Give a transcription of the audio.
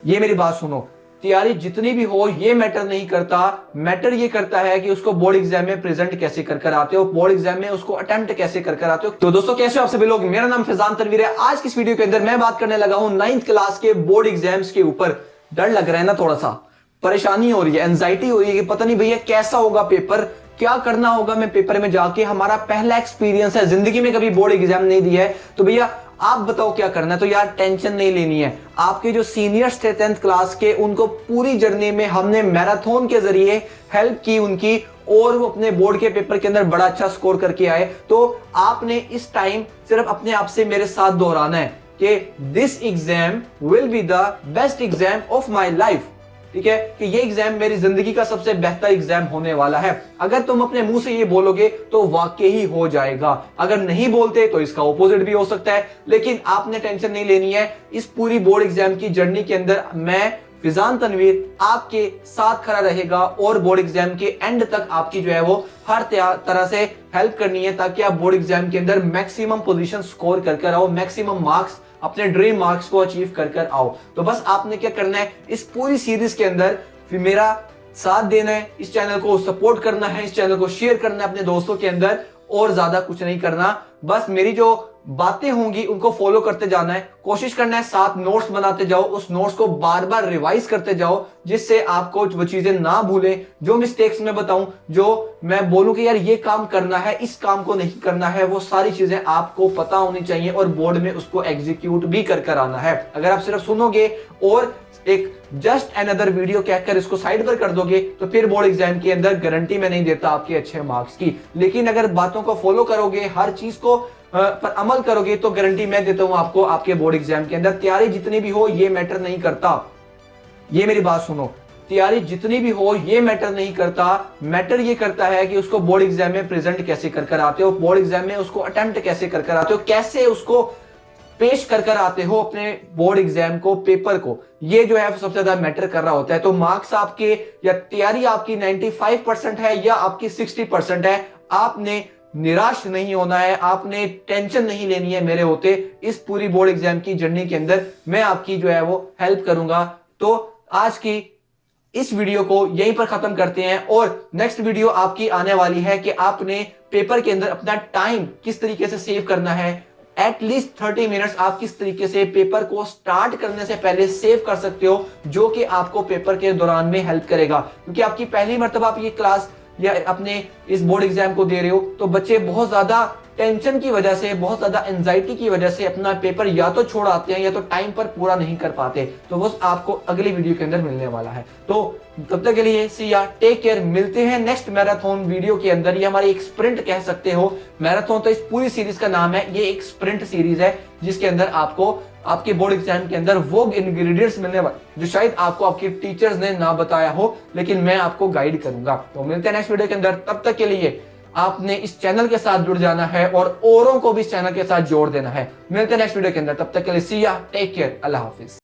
ये मेरी बात सुनो, तैयारी जितनी भी हो ये मैटर नहीं करता। मैटर ये करता है कि उसको बोर्ड एग्जाम में प्रेजेंट कैसे कर आते हो, बोर्ड एग्जाम में उसको अटेम्प्ट कैसे कर आते हो। तो दोस्तों कैसे हो आप सभी लोग, मेरा नाम फैजान तनवीर है। आज की इस वीडियो के अंदर मैं बात करने लगा हूं 9th क्लास के बोर्ड एग्जाम्स के ऊपर। डर लग रहा है ना, थोड़ा सा परेशानी हो रही है, एंजाइटी हो रही है कि पता नहीं भैया कैसा होगा पेपर, क्या करना होगा मैं पेपर में जाके। हमारा पहला एक्सपीरियंस है, जिंदगी में कभी बोर्ड एग्जाम नहीं दिया है, तो भैया आप बताओ क्या करना है। तो यार टेंशन नहीं लेनी है। आपके जो सीनियर्स थे 10th क्लास के, उनको पूरी जर्नी में हमने मैराथन के जरिए हेल्प की उनकी, और वो अपने बोर्ड के पेपर के अंदर बड़ा अच्छा स्कोर करके आए। तो आपने इस टाइम सिर्फ अपने आप से मेरे साथ दोहराना है कि this exam will be the best exam of my life. ठीक है, कि ये एग्जाम मेरी जिंदगी का सबसे बेहतर एग्जाम होने वाला है। अगर तुम अपने मुंह से ये बोलोगे तो वाकई ही हो जाएगा, अगर नहीं बोलते तो इसका ऑपोजिट भी हो सकता है। लेकिन आपने टेंशन नहीं लेनी है। इस पूरी बोर्ड एग्जाम की जर्नी के अंदर मैं फैजान तनवीर आपके साथ खड़ा रहेगा, और बोर्ड एग्जाम के एंड तक आपकी जो है वो हर तरह से हेल्प करनी है, ताकि आप बोर्ड एग्जाम के अंदर मैक्सिमम पोजीशन स्कोर कर आओ, मैक्सिमम मार्क्स, अपने ड्रीम मार्क्स को अचीव कर आओ। तो बस आपने क्या करना है, इस पूरी सीरीज के अंदर फिर मेरा साथ देना है, इस चैनल को सपोर्ट करना है, इस चैनल को शेयर करना है अपने दोस्तों के अंदर, और ज्यादा कुछ नहीं करना। बस मेरी जो बातें होंगी उनको फॉलो करते जाना है, कोशिश करना है साथ नोट्स बनाते जाओ, उस नोट्स को बार बार रिवाइज करते जाओ, जिससे आपको वो चीजें ना भूलें। जो मिस्टेक्स मैं बताऊं, जो मैं बोलूं कि यार ये काम करना है, इस काम को नहीं करना है, वो सारी चीजें आपको पता होनी चाहिए, और बोर्ड में उसको एग्जीक्यूट भी कर आना है। अगर आप सिर्फ सुनोगे और एक जस्ट अनदर वीडियो कहकर इसको साइड पर कर दोगे, तो फिर बोर्ड एग्जाम के अंदर गारंटी मैं नहीं देता आपके अच्छे मार्क्स की। लेकिन अगर बातों को फॉलो करोगे, हर चीज को पर अमल करोगे, तो गारंटी मैं देता हूं आपको आपके बोर्ड एग्जाम के अंदर। तैयारी जितनी भी हो ये मैटर नहीं करता। ये मेरी बात सुनो, तैयारी जितनी भी हो ये मैटर नहीं करता। मैटर ये करता है कि उसको बोर्ड एग्जाम में प्रेजेंट कैसे कर आते हो, बोर्ड एग्जाम में उसको अटेम्प्ट कैसे कर आते हो, कैसे उसको पेश कर आते हो अपने बोर्ड एग्जाम को, पेपर को। ये जो है सबसे ज्यादा मैटर कर रहा होता है। तो मार्क्स आपके या तैयारी आपकी 95% है या आपकी 60% है, आपने निराश नहीं होना है, आपने टेंशन नहीं लेनी है मेरे होते। इस पूरी बोर्ड एग्जाम की जर्नी के अंदर मैं आपकी जो है वो हेल्प करूंगा। तो आज की इस वीडियो को यहीं पर खत्म करते हैं, और नेक्स्ट वीडियो आपकी आने वाली है कि आपने पेपर के अंदर अपना टाइम किस तरीके से सेव करना है। एटलीस्ट 30 मिनट्स आप किस तरीके से पेपर को स्टार्ट करने से पहले सेव कर सकते हो, जो कि आपको पेपर के दौरान में हेल्प करेगा। क्योंकि आपकी पहली मर्तबा आप ये क्लास या अपने इस बोर्ड एग्जाम को दे रहे हो, तो बच्चे बहुत ज्यादा टेंशन की वजह से, बहुत ज्यादा एंजाइटी की वजह से अपना पेपर या तो छोड़ आते हैं या तो टाइम पर पूरा नहीं कर पाते। तो वो आपको अगली वीडियो के अंदर मिलने वाला है। तो तब तक के लिए सी या टेक केयर, मिलते हैं नेक्स्ट मैराथन वीडियो के अंदर। ये हमारी एक स्प्रिंट कह सकते हो, मैराथन तो इस पूरी सीरीज का नाम है, ये एक स्प्रिंट सीरीज है जिसके अंदर आपको आपके बोर्ड एग्जाम के अंदर वो इंग्रेडिएंट्स मिलने वाले जो शायद आपको आपके टीचर्स ने ना बताया हो, लेकिन मैं आपको गाइड करूंगा। तो मिलते हैं नेक्स्ट वीडियो के अंदर। तब तक के लिए आपने इस चैनल के साथ जुड़ जाना है और औरों को भी इस चैनल के साथ जोड़ देना है। मिलते हैं नेक्स्ट वीडियो के अंदर, तब तक के लिए सी या टेक केयर, अल्लाह हाफिज।